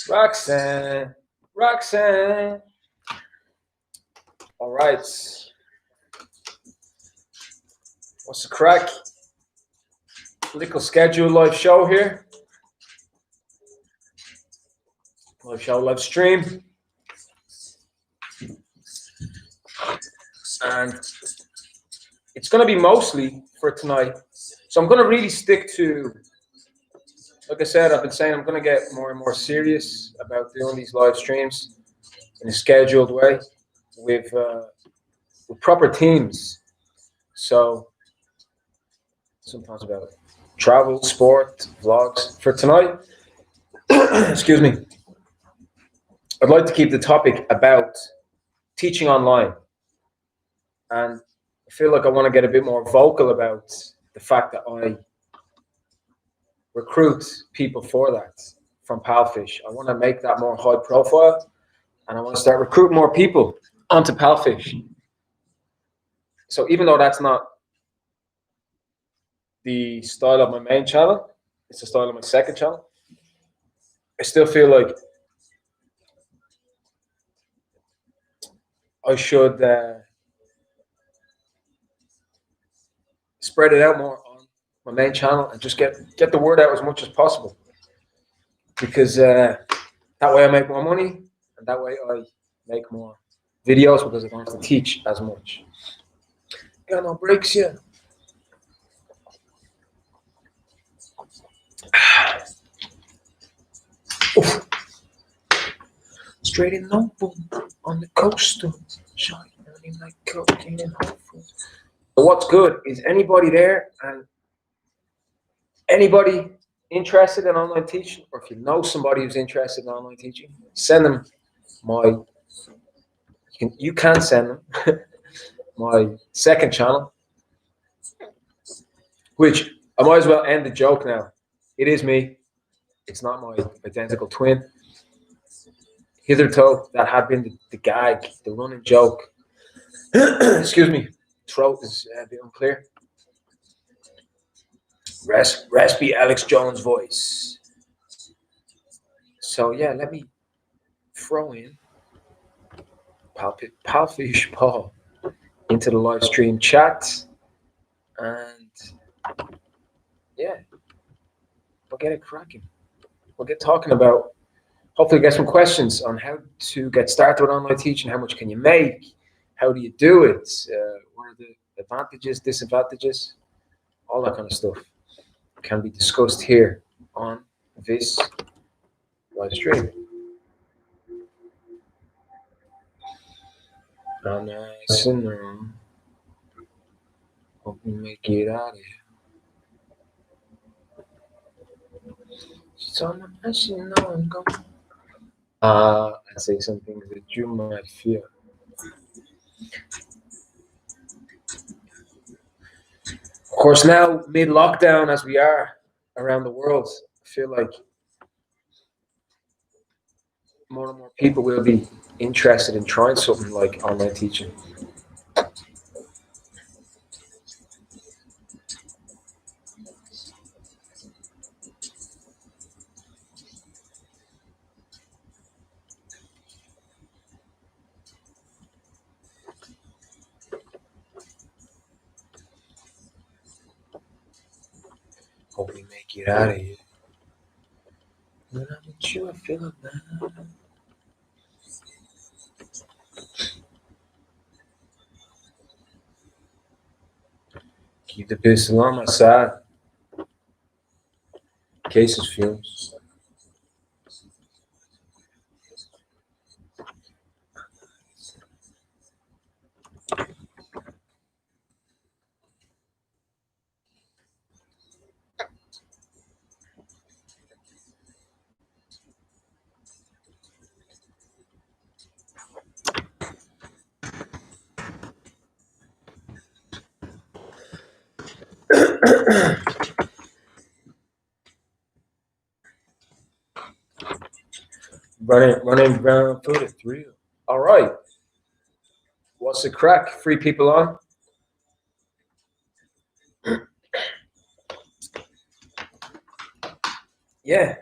Roxanne, Roxanne. All right. What's the crack? Little schedule live show here. Live show, live stream. And it's going to be mostly for tonight. So I'm going to really stick to, like I said, I've been saying I'm going to get more and more serious about doing these live streams in a scheduled way with proper teams. So sometimes about travel, sport, vlogs. For tonight, excuse me, I'd like to keep the topic about teaching online. And I feel like I want to get a bit more vocal about the fact that I recruit people for that from Palfish. I want to make that more high profile and I want to start recruiting more people onto Palfish. So even though that's not the style of my main channel, it's the style of my second channel, I still feel like I should spread it out more on my main channel and just get the word out as much as possible. Because that way I make more money and that way I make more videos because I don't have to teach as much. Got no breaks yet. Oof. Straight in Noble on the coastal, shining like cocaine and hopeful. So what's good is anybody there and anybody interested in online teaching, or if you know somebody who's interested in online teaching, send them my. You can send them my second channel, which I might as well end the joke now. It is me. It's not my identical twin. Hitherto, that had been the gag, the running joke. Excuse me, throat is a bit unclear. Raspy Alex Jones voice. So yeah, let me throw in Palfish Paul into the live stream chat, and yeah, we'll get it cracking. We'll get talking about, hopefully get some questions on how to get started with online teaching. How much can you make? How do you do it? What are the advantages, disadvantages? All that kind of stuff can be discussed here on this live stream. Nice and hope we make it out of here. So nice and I'm going. I say something that you might fear. Of course, now mid-lockdown as we are around the world, I feel like more and more people will be interested in trying something like online teaching. Hope we make it out of here. When I'm with you, I feel alive. Keep the pistol on my side. Cases fumes. running ground for the thrill. All right. What's the crack? Free people on? Yeah.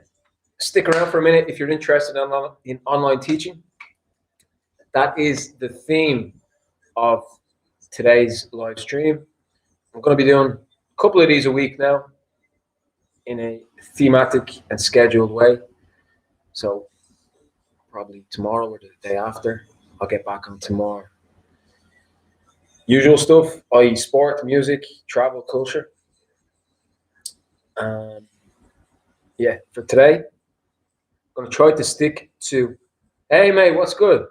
stick around for a minute if you're interested in online teaching. That is the theme of today's live stream. I'm going to be doing a couple of these a week now in a thematic and scheduled way. So probably tomorrow or the day after, I'll get back on tomorrow. Usual stuff, i.e. sport, music, travel, culture. Yeah, for today, I'm going to try to stick to, hey mate, what's good?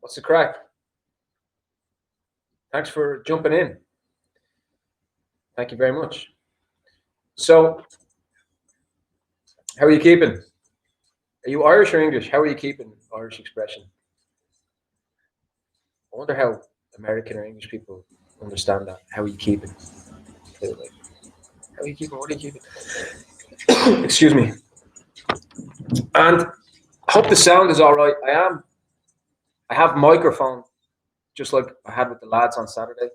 What's the crack? Thanks for jumping in. Thank you very much. So, how are you keeping? Are you Irish or English? How are you keeping? Irish expression. I wonder how American or English people understand that. How are you keeping? Like, how are you keeping? What are you keeping? Excuse me. And I hope the sound is all right. I have microphone, just like I had with the lads on Saturday,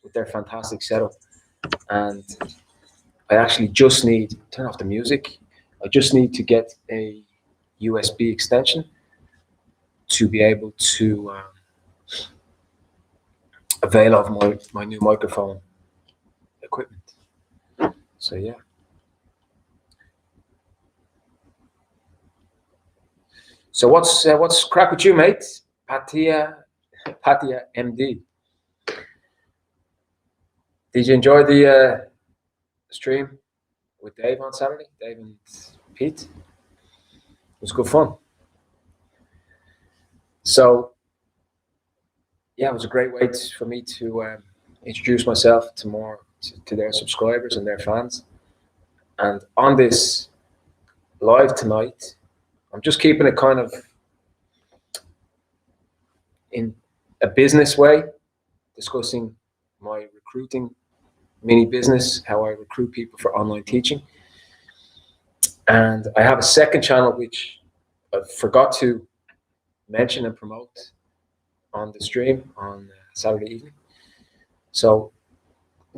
with their fantastic setup. And I actually just need, turn off the music. I just need to get a USB extension to be able to avail of my new microphone equipment. So yeah. So what's crack with you, mate? Patia MD. Did you enjoy the stream with Dave on Saturday? Dave and Pete. It was good fun. So yeah, it was a great way for me to introduce myself to their subscribers and their fans. And on this live tonight, I'm just keeping it kind of in a business way, discussing my recruiting mini business, how I recruit people for online teaching. And I have a second channel which I forgot to mention and promote on the stream on Saturday evening. So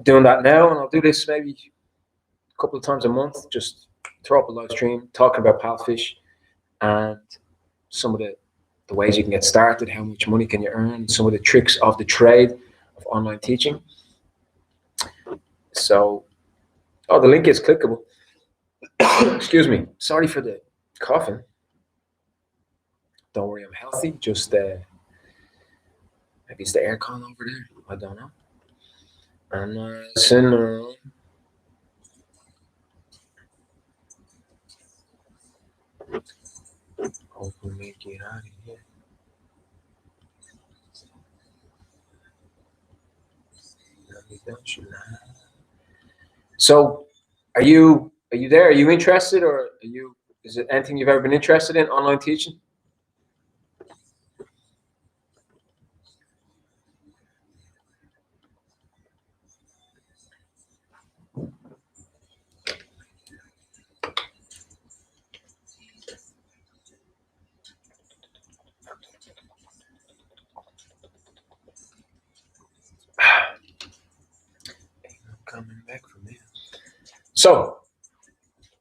doing that now, and I'll do this maybe a couple of times a month, just throw up a live stream talking about Palfish and some of the ways you can get started, how much money can you earn, some of the tricks of the trade of online teaching. So, oh, the link is clickable. Excuse me. Sorry for the coughing. Don't worry, I'm healthy. Just maybe it's the aircon over there. I don't know. I'm sinner. Hope we make it out of here. So, are you there? Are you interested, or is it anything you've ever been interested in, online teaching? Coming back from there. So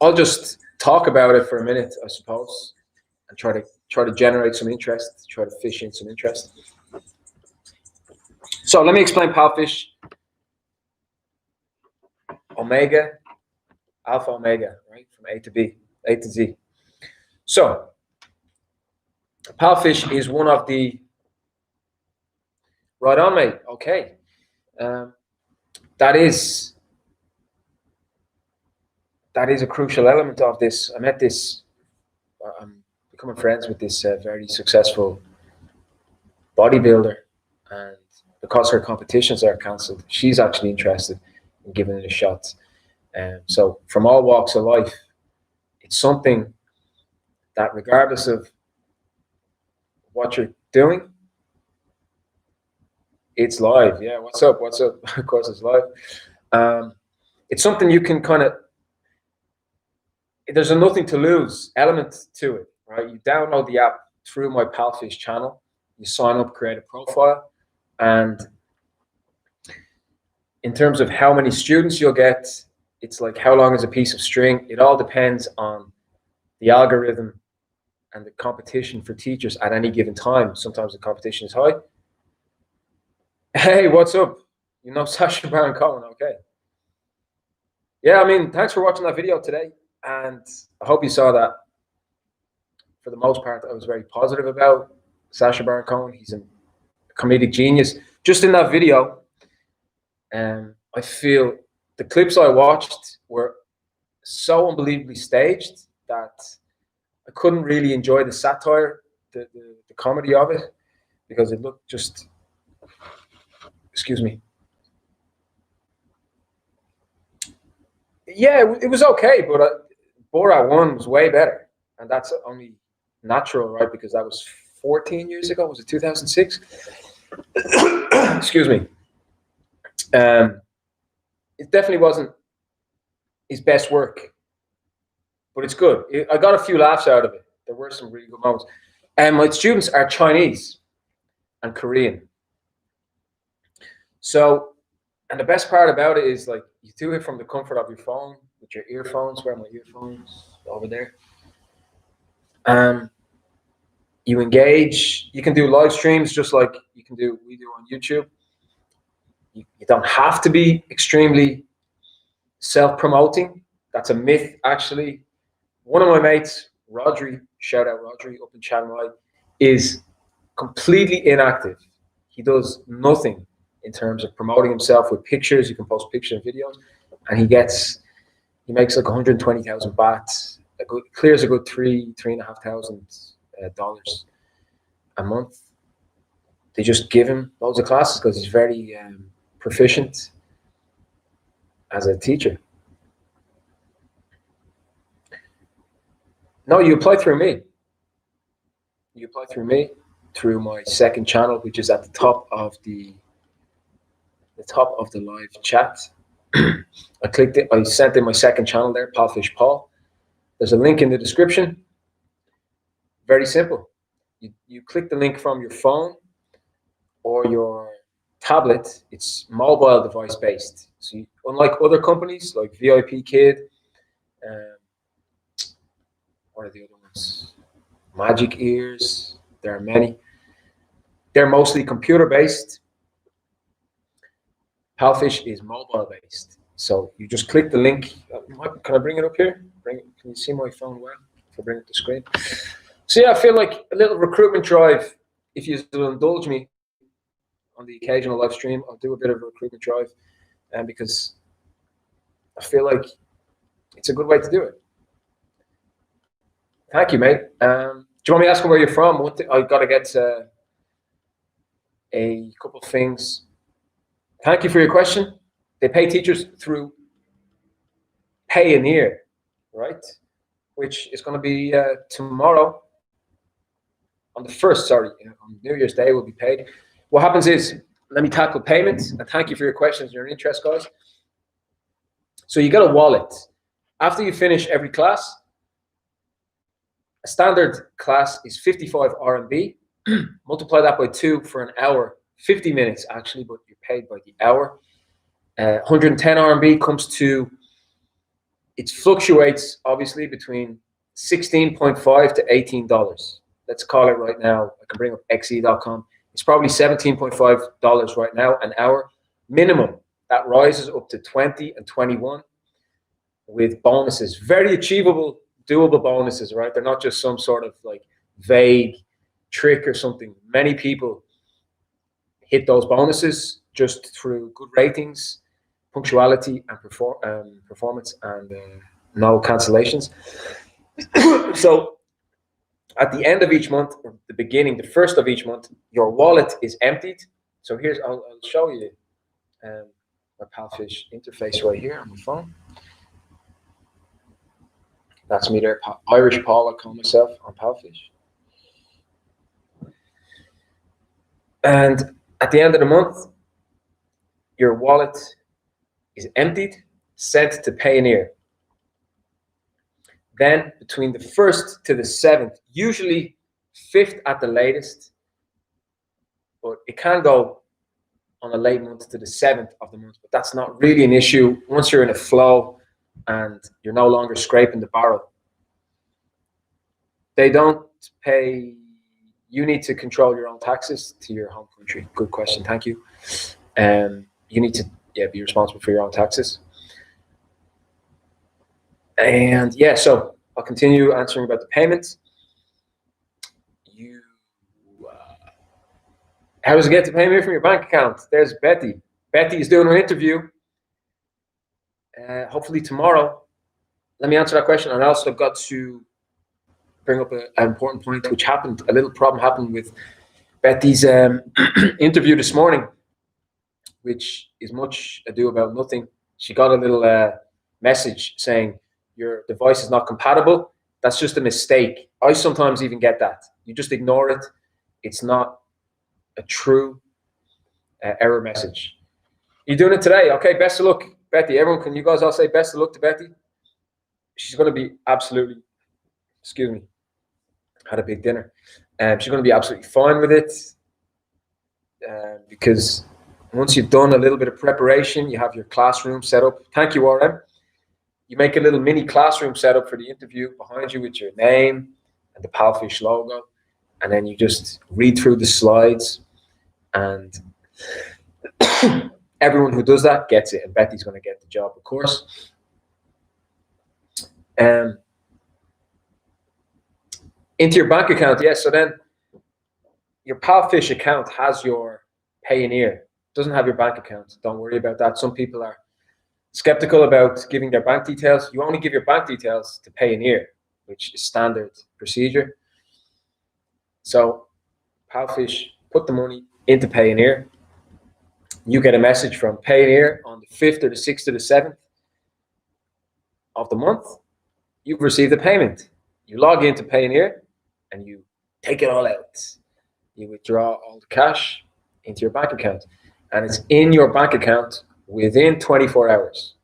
I'll just talk about it for a minute, I suppose, and try to generate some interest, try to fish in some interest. So let me explain Palfish. Omega, alpha omega, right? From A to B, A to Z. So Palfish is one of the, right on, mate. Okay. That is a crucial element of this. I'm becoming friends with this very successful bodybuilder, and because her competitions are cancelled, she's actually interested in giving it a shot. So from all walks of life, it's something that regardless of what you're doing, it's live. Yeah, what's up? Of course it's live. It's something you can kind of, there's a nothing to lose element to it, right? You download the app through my Palfish channel, you sign up, create a profile, and in terms of how many students you'll get, it's like how long is a piece of string. It all depends on the algorithm and the competition for teachers at any given time. Sometimes the competition is high. Hey, what's up? You know Sacha Baron Cohen, okay? Yeah, I mean, thanks for watching that video today. And I hope you saw that, for the most part, I was very positive about Sacha Baron Cohen. He's a comedic genius. Just in that video, I feel the clips I watched were so unbelievably staged that I couldn't really enjoy the satire, the comedy of it, because it looked just, excuse me. Yeah, it was okay, but Borat 1 was way better. And that's only natural, right? Because that was 14 years ago. Was it 2006? Excuse me. It definitely wasn't his best work, but it's good. I got a few laughs out of it. There were some really good moments. And my students are Chinese and Korean. So, and the best part about it is, like, you do it from the comfort of your phone with your earphones. Where are my earphones? Over there. You engage. You can do live streams just like we do on YouTube. You don't have to be extremely self-promoting. That's a myth, actually. One of my mates, Rodri, shout out Rodri up in Chiang Mai, is completely inactive. He does nothing in terms of promoting himself with pictures. You can post pictures and videos, and he makes like 120,000 bahts. Clears a good $3,500 a month. They just give him loads of classes because he's very proficient as a teacher. No, you apply through me. You apply through me, through my second channel, which is at the top of the live chat. I clicked it. I sent in my second channel there, Palfish Paul. There's a link in the description. Very simple. You click the link from your phone or your tablet. It's mobile device based. So unlike other companies like VIP Kid, what are the other ones? Magic Ears. There are many. They're mostly computer based. Palfish is mobile based. So you just click the link. Can I bring it up here? Can you see my phone well? If I bring it to screen. So yeah, I feel like a little recruitment drive. If you will indulge me on the occasional live stream, I'll do a bit of a recruitment drive, and because I feel like it's a good way to do it. Thank you, mate. Do you want me asking where you're from? I got to get a couple of things. Thank you for your question. They pay teachers through Payoneer, right? Which is going to be tomorrow. On the 1st, sorry, on New Year's Day will be paid. What happens is, let me tackle payments, and thank you for your questions and your interest, guys. So you get a wallet. After you finish every class, a standard class is 55 RMB. Multiply that by 2 for an hour, 50 minutes actually, but you're paid by the hour. 110 RMB comes to, it fluctuates obviously between $16.5 to $18. Let's call it right now. I can bring up xe.com. It's probably $17.5 right now an hour minimum. That rises up to 20 and 21 with bonuses. Very achievable, doable bonuses, right? They're not just some sort of like vague trick or something. Many people hit those bonuses just through good ratings, punctuality, and performance, and no cancellations. So at the end of each month, or the beginning, the 1st of each month, your wallet is emptied. So here's, I'll show you my Palfish interface right here on my phone. That's me there, Irish Paul, I call myself on Palfish. And at the end of the month, your wallet is emptied, sent to Payoneer. Then between the 1st to the 7th, usually 5th at the latest, but it can go on a late month to the 7th of the month, but that's not really an issue once you're in a flow and you're no longer scraping the barrel. They don't pay. You need to control your own taxes to your home country. Good question. Thank you. You need to be responsible for your own taxes. And so I'll continue answering about the payments. How does it get to payment from your bank account? There's Betty. Betty is doing her interview. Hopefully tomorrow. Let me answer that question. And I also got to bring up an important point, which happened. A little problem happened with Betty's interview this morning, which is much ado about nothing. She got a little message saying your device is not compatible. That's just a mistake. I sometimes even get that. You just ignore it. It's not a true error message. You're doing it today. Okay, best of luck, Betty. Everyone, can you guys all say best of luck to Betty? She's going to be absolutely, had a big dinner. She's going to be absolutely fine with it because once you've done a little bit of preparation, you have your classroom set up. Thank you, RM. You make a little mini classroom set up for the interview behind you with your name and the Palfish logo. And then you just read through the slides, and everyone who does that gets it. And Betty's going to get the job, of course. Into your bank account, yes. So then your Palfish account has your Payoneer. Doesn't have your bank account. Don't worry about that. Some people are skeptical about giving their bank details. You only give your bank details to Payoneer, which is standard procedure. So Palfish put the money into Payoneer. You get a message from Payoneer on the 5th or the 6th or the 7th of the month. You've received a payment. You log into Payoneer and you take it all out. You withdraw all the cash into your bank account, and it's in your bank account within 24 hours,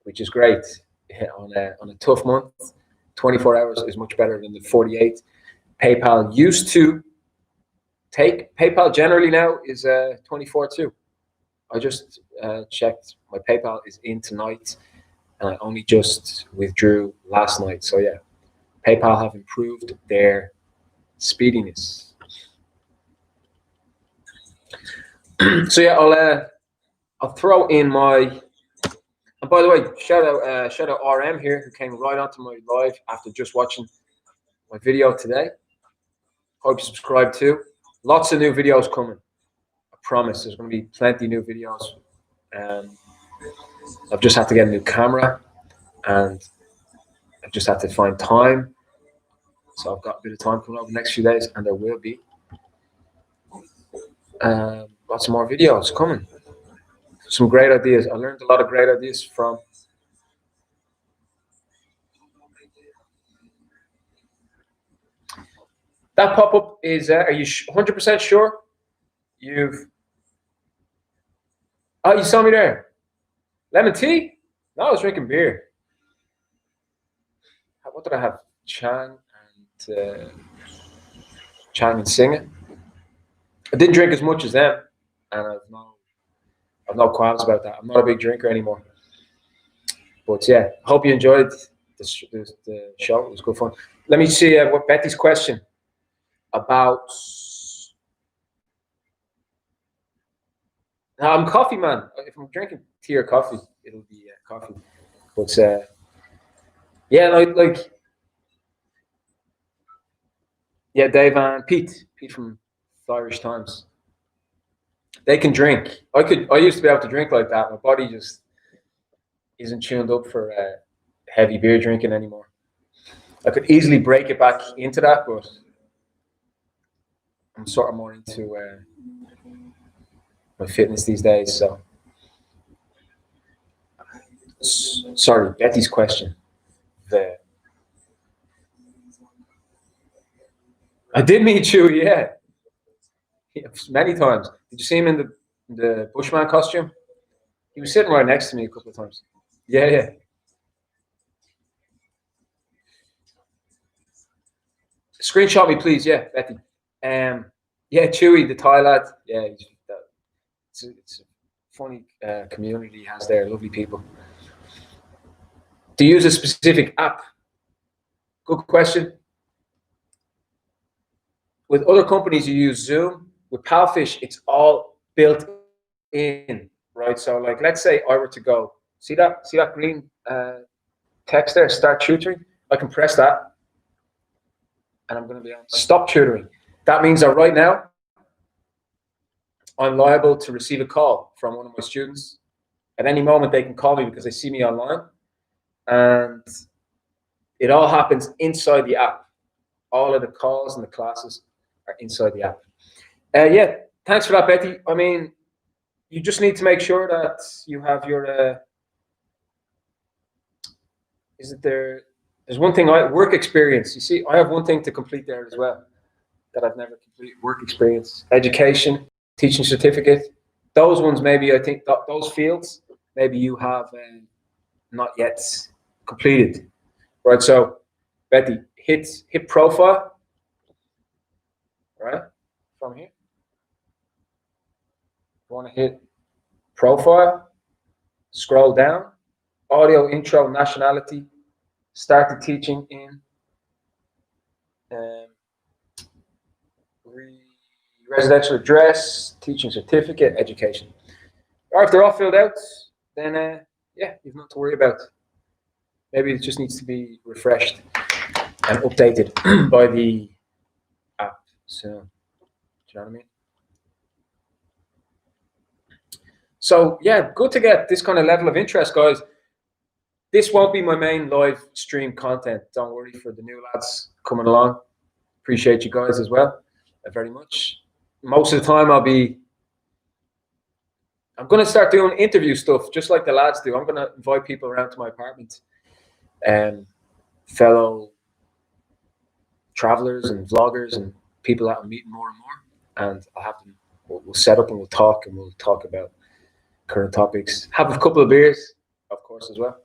which is great. On a tough month, 24 hours is much better than the 48 PayPal used to take. PayPal generally now is 24 too. I just checked. My PayPal is in tonight, and I only just withdrew last night. So yeah, PayPal have improved their speediness. So yeah, I'll throw in my. And by the way, shout out RM here, who came right onto my live after just watching my video today. Hope you subscribe too. Lots of new videos coming. I promise. There's going to be plenty of new videos. I've just had to get a new camera, and I've just had to find time. So I've got a bit of time coming over the next few days, and there will be lots more videos coming. Some great ideas. I learned a lot of great ideas from that pop-up. Is are you 100% sure you saw me there? Lemon tea? No, I was drinking beer. What did I have? Chang and Singer. I didn't drink as much as them, and I've no qualms about that. I'm not a big drinker anymore. But yeah, hope you enjoyed the show. It was good fun. Let me see what Betty's question about. I'm coffee man. If I'm drinking tea or coffee, it'll be coffee. But yeah, yeah, Dave and Pete from Irish Times. They can drink. I used to be able to drink like that. My body just isn't tuned up for heavy beer drinking anymore. I could easily break it back into that, but I'm sort of more into my fitness these days. So, sorry, Betty's question. I did meet you, yeah, many times. Did you see him in the Bushman costume? He was sitting right next to me a couple of times. Yeah. Screenshot me, please. Yeah, Betty. Yeah, Chewy, the Thai lad. Yeah, it's a funny community he has there. Lovely people. To use a specific app. Good question. With other companies, you use Zoom. With Palfish, it's all built in, right? So, like, let's say I were to go, see that green text there, start tutoring. I can press that, and I'm going to be on stop tutoring. That means that right now, I'm liable to receive a call from one of my students. At any moment, they can call me because they see me online, and it all happens inside the app. All of the calls and the classes are inside the app. Yeah, thanks for that, Betty. I mean, you just need to make sure that you have your. There's one thing, work experience. You see, I have one thing to complete there as well that I've never completed: work experience, education, teaching certificate. Those ones, maybe I think those fields, maybe you have not yet completed, right? So, Betty, hit profile, right, from here. You want to hit profile, scroll down, audio intro, nationality, started teaching in residential address, teaching certificate, education. Or if they're all filled out, then yeah, you've nothing to worry about. Maybe it just needs to be refreshed and updated by the app. So, do you know what I mean? So yeah, good to get this kind of level of interest, guys. This won't be my main live stream content. Don't worry for the new lads coming along. Appreciate you guys as well very much. Most of the time I'm going to start doing interview stuff just like the lads do. I'm going to invite people around to my apartment, fellow travelers and vloggers and people that I'm meeting more and more. And I'll have them, we'll set up and we'll talk about current topics. Have a couple of beers, of course, as well.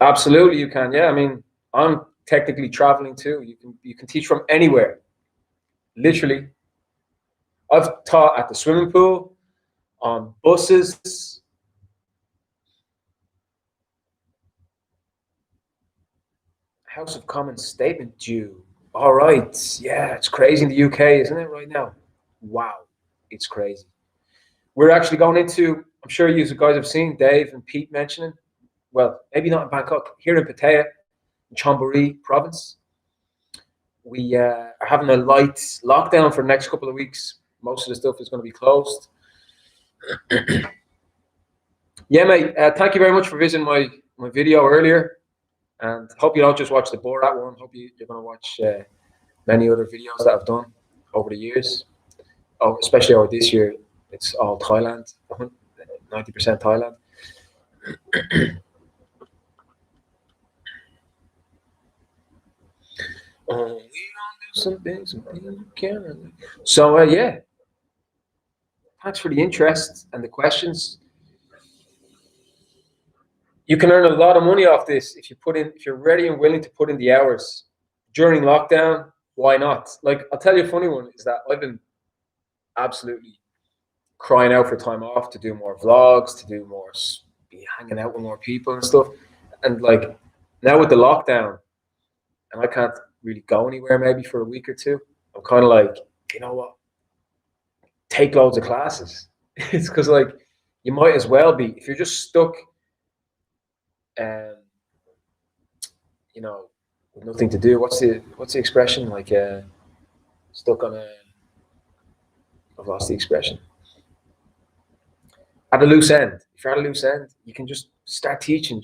Absolutely, you can. Yeah, I mean, I'm technically traveling too. You can teach from anywhere. Literally, I've taught at the swimming pool, on buses. House of Commons statement due. All right. Yeah, it's crazy in the UK, isn't it, right now? Wow, it's crazy. We're actually going into, I'm sure you guys have seen Dave and Pete mentioning, well, maybe not in Bangkok, here in Pattaya, in Chonburi province. We are having a light lockdown for the next couple of weeks. Most of the stuff is going to be closed. Yeah, mate, thank you very much for visiting my video earlier. And hope you don't just watch the Borat one. Hope you're going to watch many other videos that I've done over the years. Oh, especially over this year, it's all Thailand, 90% Thailand. We gonna do some things we can. So yeah, thanks for the interest and the questions. You can earn a lot of money off this if you're ready and willing to put in the hours during lockdown. Why not? Like, I'll tell you a funny one is that I've been absolutely crying out for time off to do more vlogs, to do more, be hanging out with more people and stuff. And like now with the lockdown, and I can't really go anywhere maybe for a week or two, I'm kind of like, you know what? Take loads of classes. It's because like you might as well be, if you're just stuck, you know, with nothing to do. What's the expression? Like stuck on a, I've lost the expression. At a loose end. If you're at a loose end, you can just start teaching.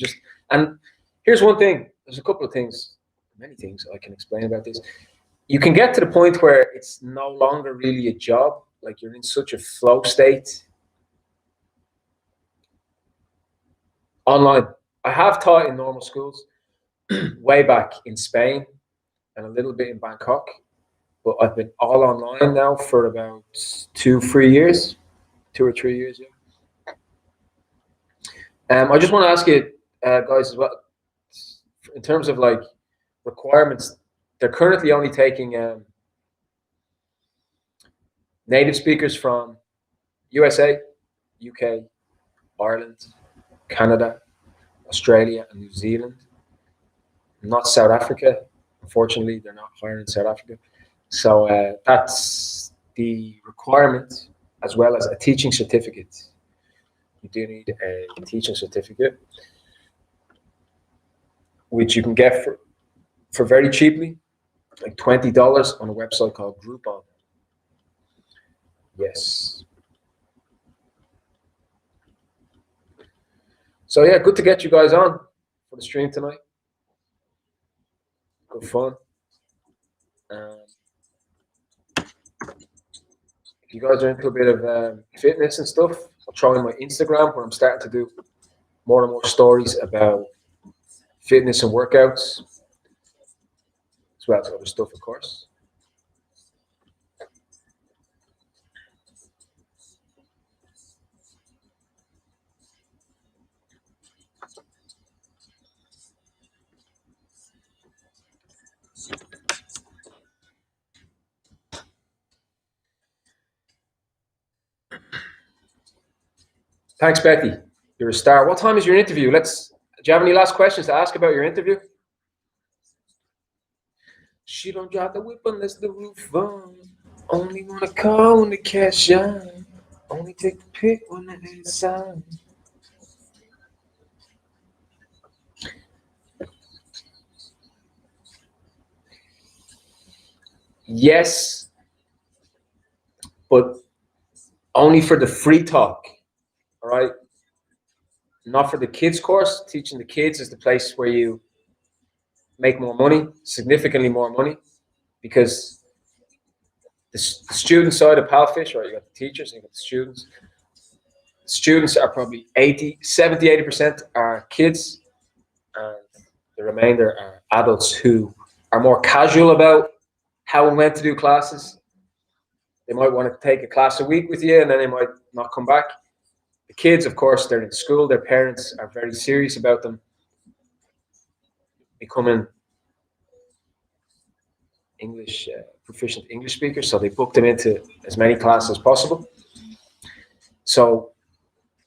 And here's one thing. There's a couple of things, many things I can explain about this. You can get to the point where it's no longer really a job. Like you're in such a flow state. Online. I have taught in normal schools way back in Spain and a little bit in Bangkok, but I've been all online now for about 2 or 3 years. Yeah. I just want to ask you guys as well, in terms of like requirements, they're currently only taking native speakers from USA, UK, Ireland, Canada, Australia, and New Zealand. not South Africa. Unfortunately, they're not hiring in South Africa. So that's the requirement, as well as a teaching certificate. You do need a teaching certificate, which you can get for very cheaply, like $20 on a website called Groupon. Yes. So yeah, good to get you guys on for the stream tonight. Good fun. If you guys are into a bit of fitness and stuff, I'll throw in my Instagram where I'm starting to do more and more stories about fitness and workouts, as well as other stuff, of course. Thanks, Becky. You're a star. What time is your interview? Do you have any last questions to ask about your interview? She don't drive the whip unless the roof on. Only wanna call when the cash on. Only take the pic when the head's on. Yes, but only for the free talk. All right. Not for the kids course. Teaching the kids is the place where you make more money, significantly more money, because the student side of Palfish, right? You got the teachers and you got the students. Students are probably 80% are kids, and the remainder are adults who are more casual about how and when to do classes. They might want to take a class a week with you, and then they might not come back. The kids, of course, they're in school. Their parents are very serious about them becoming proficient English speakers, so they book them into as many classes as possible. So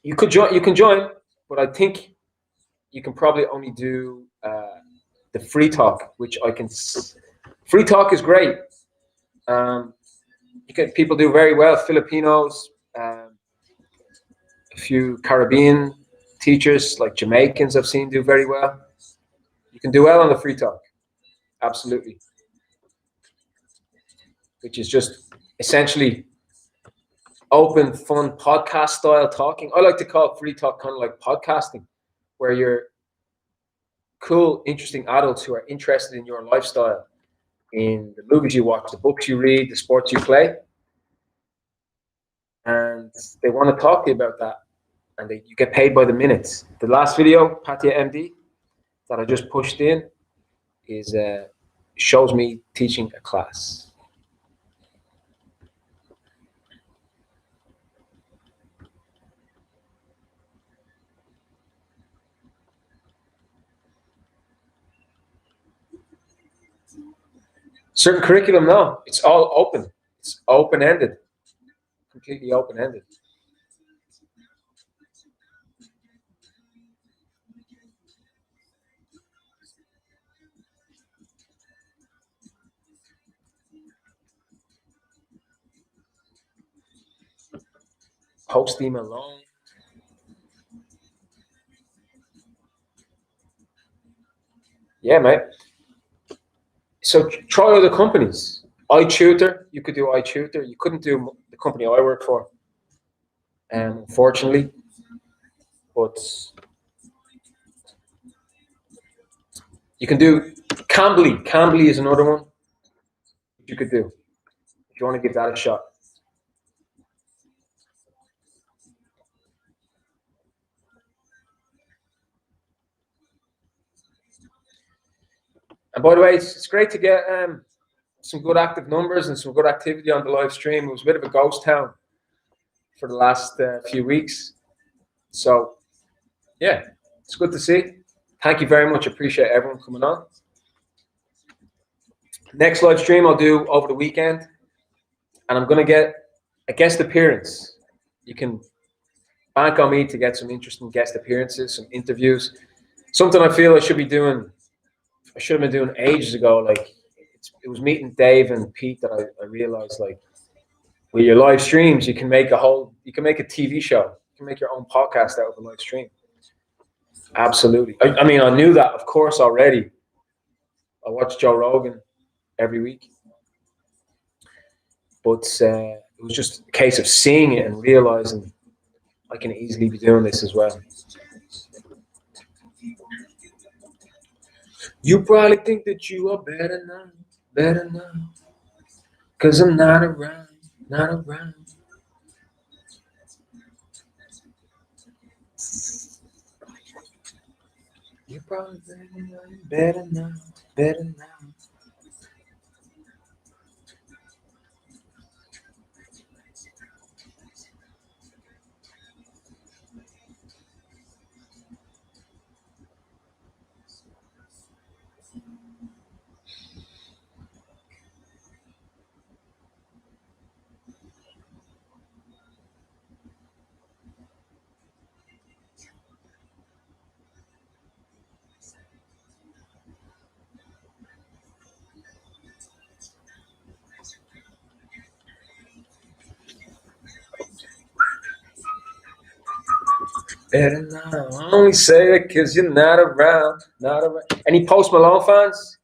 you can join, but I think you can probably only do the free talk, which I can. Free talk is great. People do very well. Filipinos, a few Caribbean teachers like Jamaicans I've seen do very well. You can do well on the free talk, absolutely, which is just essentially open, fun podcast style talking. I like to call free talk kind of like podcasting, where you're cool, interesting adults who are interested in your lifestyle, in the movies you watch, the books you read, the sports you play, and they want to talk to you about that, and you get paid by the minutes. The last video, Patia MD, that I just pushed in, is shows me teaching a class. Certain curriculum, no, it's all open. It's open-ended, completely open-ended. Post email alone. Yeah, mate. So try other companies. iTutor, you could do iTutor. You couldn't do the company I work for, unfortunately. But you can do Cambly. Cambly is another one you could do if you want to give that a shot. And by the way, it's great to get some good active numbers and some good activity on the live stream. It was a bit of a ghost town for the last few weeks. So, yeah, it's good to see. Thank you very much. Appreciate everyone coming on. Next live stream I'll do over the weekend, and I'm going to get a guest appearance. You can bank on me to get some interesting guest appearances, some interviews, something I feel I should be doing I should have been doing ages ago. Like it was meeting Dave and Pete that I realized like with your live streams, you can make a TV show. You can make your own podcast out of a live stream. Absolutely. I mean, I knew that, of course, already. I watch Joe Rogan every week. But it was just a case of seeing it and realizing I can easily be doing this as well. You probably think that you are better now. Because I'm not around. You probably better now. Better now. I only say that because you're not around. Any Post Malone fans?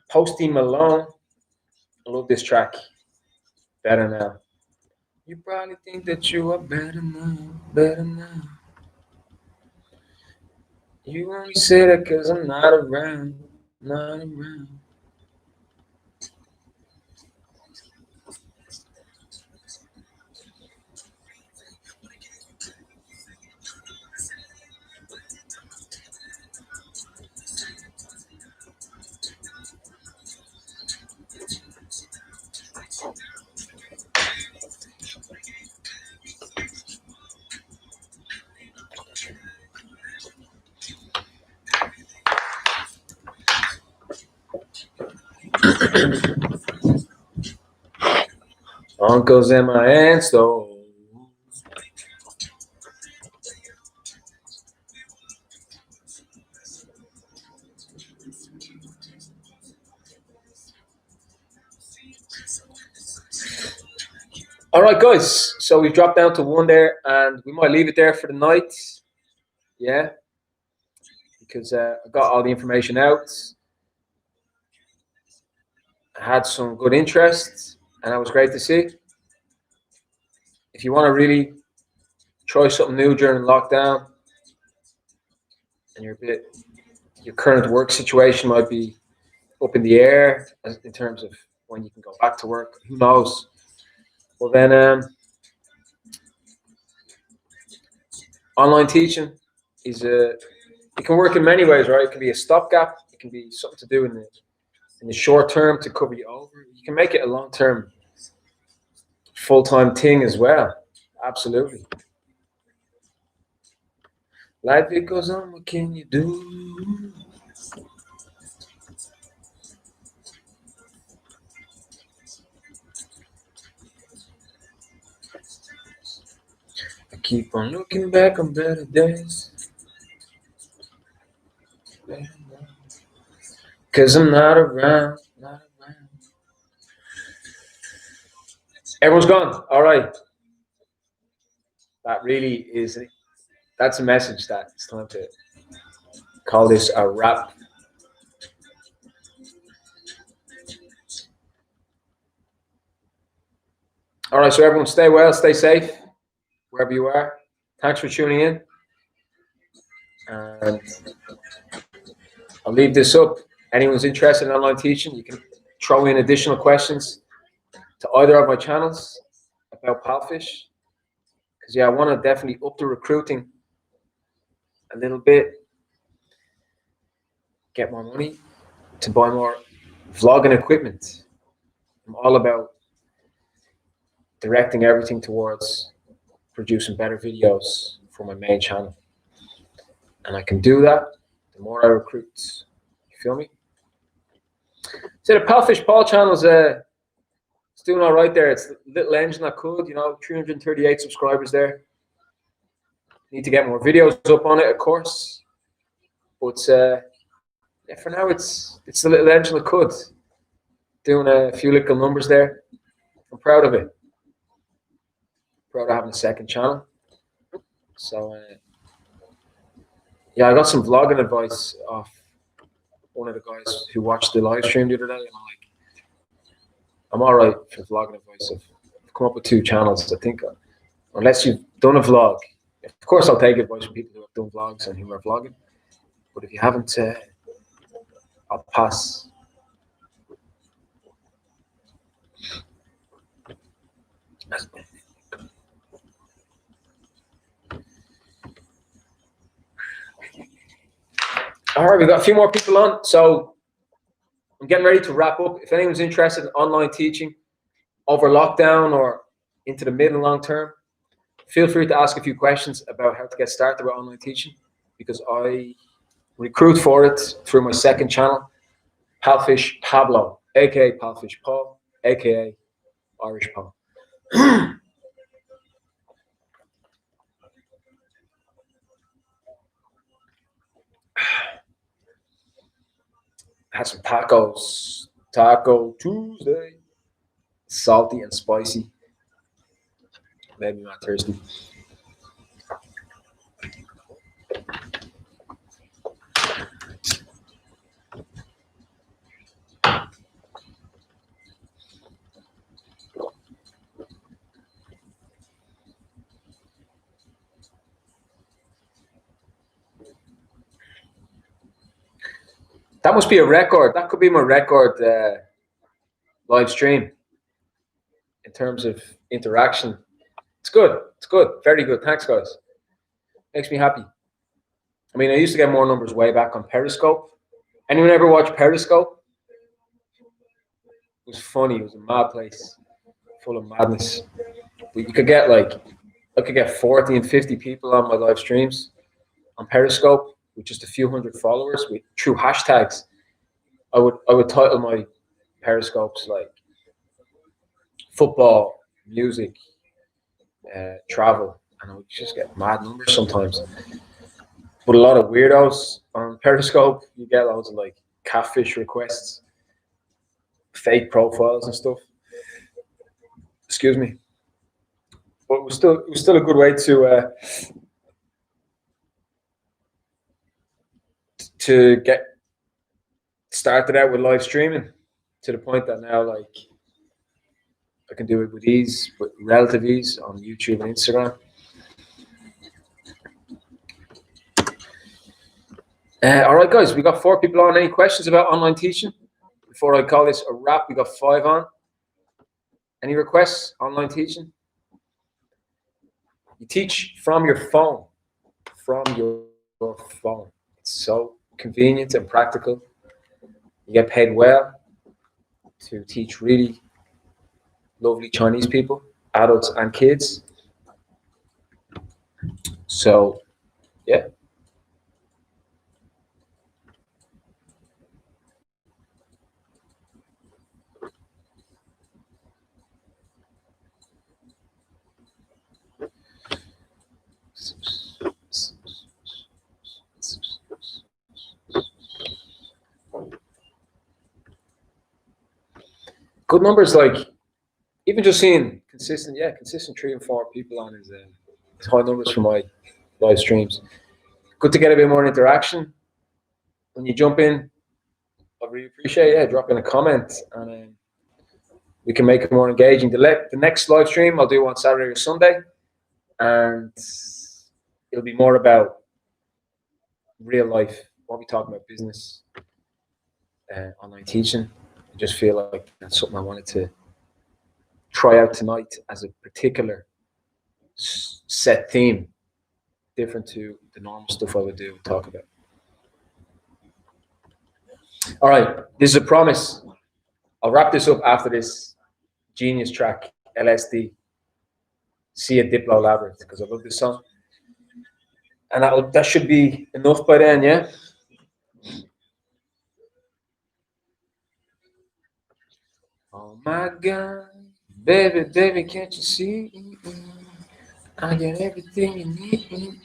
Posty Malone. I love this track. Better now. You probably think that you are better now. You only say that because I'm not around. Uncles and my aunts, though. All right, guys. So we've dropped down to one there, and we might leave it there for the night. Yeah, because I got all the information out. I had some good interest, and that was great to see. If you want to really try something new during lockdown, and your current work situation might be up in the air in terms of when you can go back to work. Who knows? Well, then online teaching is it can work in many ways, right? It can be a stopgap. It can be something to do in the short term to cover you over. You can make it a long term, full time thing as well. Absolutely. Life it goes on. What can you do? I keep on looking back on better days. Cause I'm not around. Everyone's gone. All right. That really is. That's a message that it's time to call this a wrap. All right. So everyone, stay well, stay safe, wherever you are. Thanks for tuning in. And I'll leave this up. Anyone's interested in online teaching, you can throw in additional questions to either of my channels about Palfish. Because, yeah, I want to definitely up the recruiting a little bit, get more money to buy more vlogging equipment. I'm all about directing everything towards producing better videos for my main channel. And I can do that the more I recruit. You feel me? So the Palfish Paul channel is it's doing all right there. It's a little engine that could, 338 subscribers there. Need to get more videos up on it, of course. But Yeah, for now it's the little Angela Could doing a few little numbers there. I'm proud of it. Proud of having a second channel. So yeah, I got some vlogging advice off one of the guys who watched the live stream the other day, and I'm all right for vlogging advice. I've come up with 2 channels. I think unless you've done a vlog, of course I'll take advice from people who have done vlogs and who are vlogging. But if you haven't, I'll pass. All right, we've got a few more people on, so I'm getting ready to wrap up. If anyone's interested in online teaching over lockdown or into the mid and long term, feel free to ask a few questions about how to get started with online teaching, because I recruit for it through my second channel, Palfish Pablo, aka Palfish Paul, aka Irish Paul. Had some tacos, Taco Tuesday, salty and spicy. Made me not thirsty. That must be a record. That could be my record live stream in terms of interaction. It's good. It's good. Very good. Thanks, guys. Makes me happy. I mean, I used to get more numbers way back on Periscope. Anyone ever watch Periscope? It was funny. It was a mad place, full of madness. But you could get I could get 40 and 50 people on my live streams on Periscope with just a few hundred followers with true hashtags. I would title my Periscopes like football, music, travel, and I would just get mad numbers sometimes. But a lot of weirdos on Periscope, you get loads of like catfish requests, fake profiles and stuff. Excuse me. But it was still a good way to get started out with live streaming, to the point that now I can do it with ease, with relative ease on YouTube and Instagram. All right, guys, we got 4 people on. Any questions about online teaching? Before I call this a wrap, we got 5 on. Any requests? Online teaching? You teach from your phone. From your phone. It's so convenient and practical. You get paid well to teach really lovely Chinese people, adults and kids. So, yeah. Good numbers, like even just seeing consistent 3 and 4 people on is high numbers for my live streams. Good to get a bit more interaction when you jump in. I really appreciate it. Drop in a comment and we can make it more engaging. The next live stream I'll do on Saturday or Sunday, and it'll be more about real life. Won't be talking about business, online teaching. I just feel like that's something I wanted to try out tonight as a particular set theme, different to the normal stuff I would do and talk about. All right, this is a promise. I'll wrap this up after this genius track, LSD. See a Diplo Labyrinth, because I love this song. And that should be enough by then, yeah? Oh my God, baby, can't you see? I got everything you need.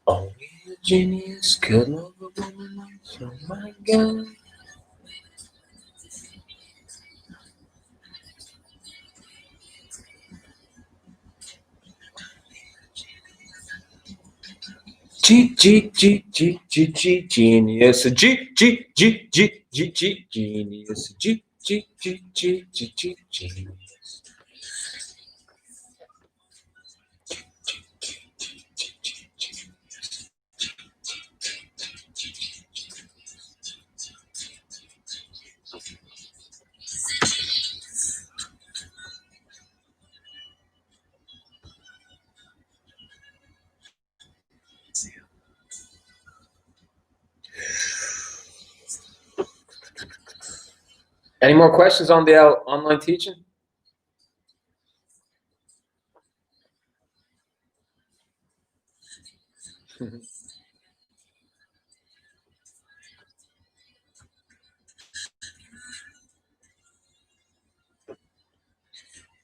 Only a genius could love a Oh my God. Genius. Genius. Genius. Any more questions on the online teaching?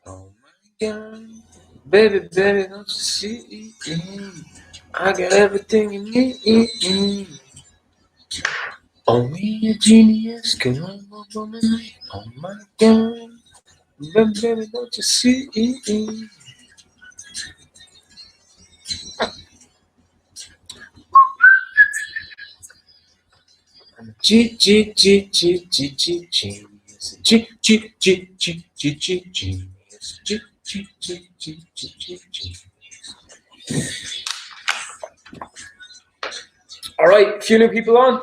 Oh my God, baby, baby, don't you see? I got everything you need. Only a genius can run up on the night. Oh my God, baby, baby, don't you see? Genius. Genius. All right, a few new people on.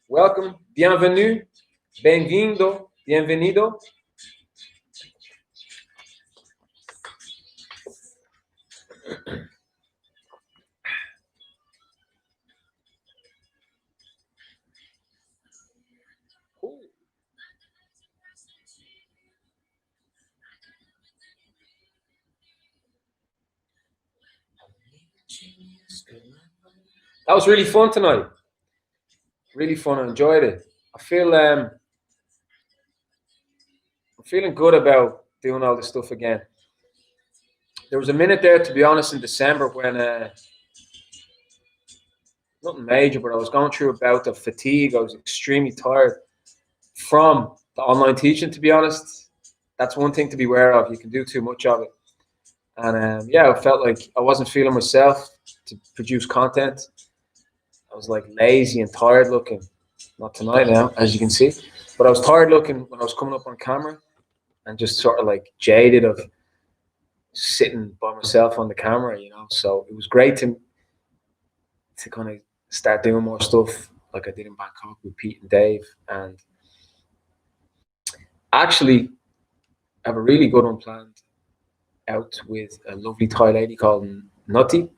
Welcome, bienvenue, bem-vindo, bienvenido. That was really fun tonight. Really fun. I enjoyed it. I feel I'm feeling good about doing all this stuff again. There was a minute there, to be honest, in December when nothing major, but I was going through a bout of fatigue. I was extremely tired from the online teaching. To be honest, that's one thing to be aware of. You can do too much of it, and yeah, I felt like I wasn't feeling myself to produce content. I was like lazy and tired looking. Not tonight now, as you can see, but I was tired looking when I was coming up on camera, and just sort of like jaded of sitting by myself on the camera, you know. So it was great to kind of start doing more stuff like I did in Bangkok with Pete and Dave, and actually have a really good one planned out with a lovely Thai lady called Nutty,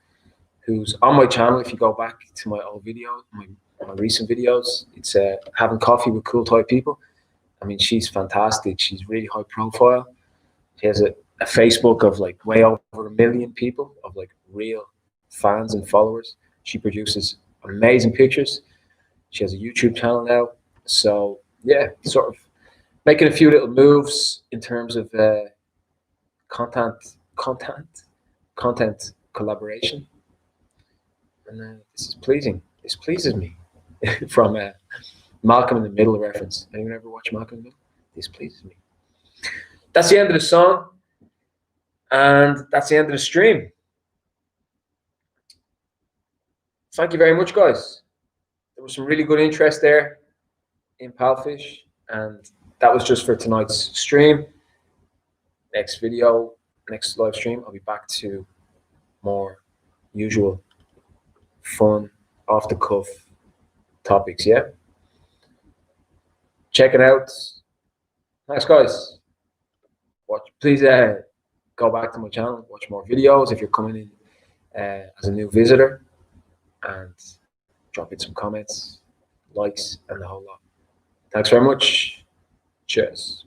who's on my channel. If you go back to my old video, my recent videos, it's having coffee with cool Thai people. I mean, she's fantastic. She's really high profile. She has a Facebook of like way over 1 million people, of like real fans and followers. She produces amazing pictures. She has a YouTube channel now. So yeah, sort of making a few little moves in terms of content, content collaboration, and this is pleasing. This pleases me. From Malcolm in the Middle reference. Anyone ever watch Malcolm in the Middle? This pleases me. That's the end of the song, and that's the end of the stream. Thank you very much, guys. There was some really good interest there in Palfish, and that was just for tonight's stream. Next video, next live stream, I'll be back to more usual fun, off the cuff topics. Yeah, check it out. Thanks, guys. Watch. Please go back to my channel, watch more videos if you're coming in as a new visitor, and drop in some comments, likes, and the whole lot. Thanks very much. Cheers.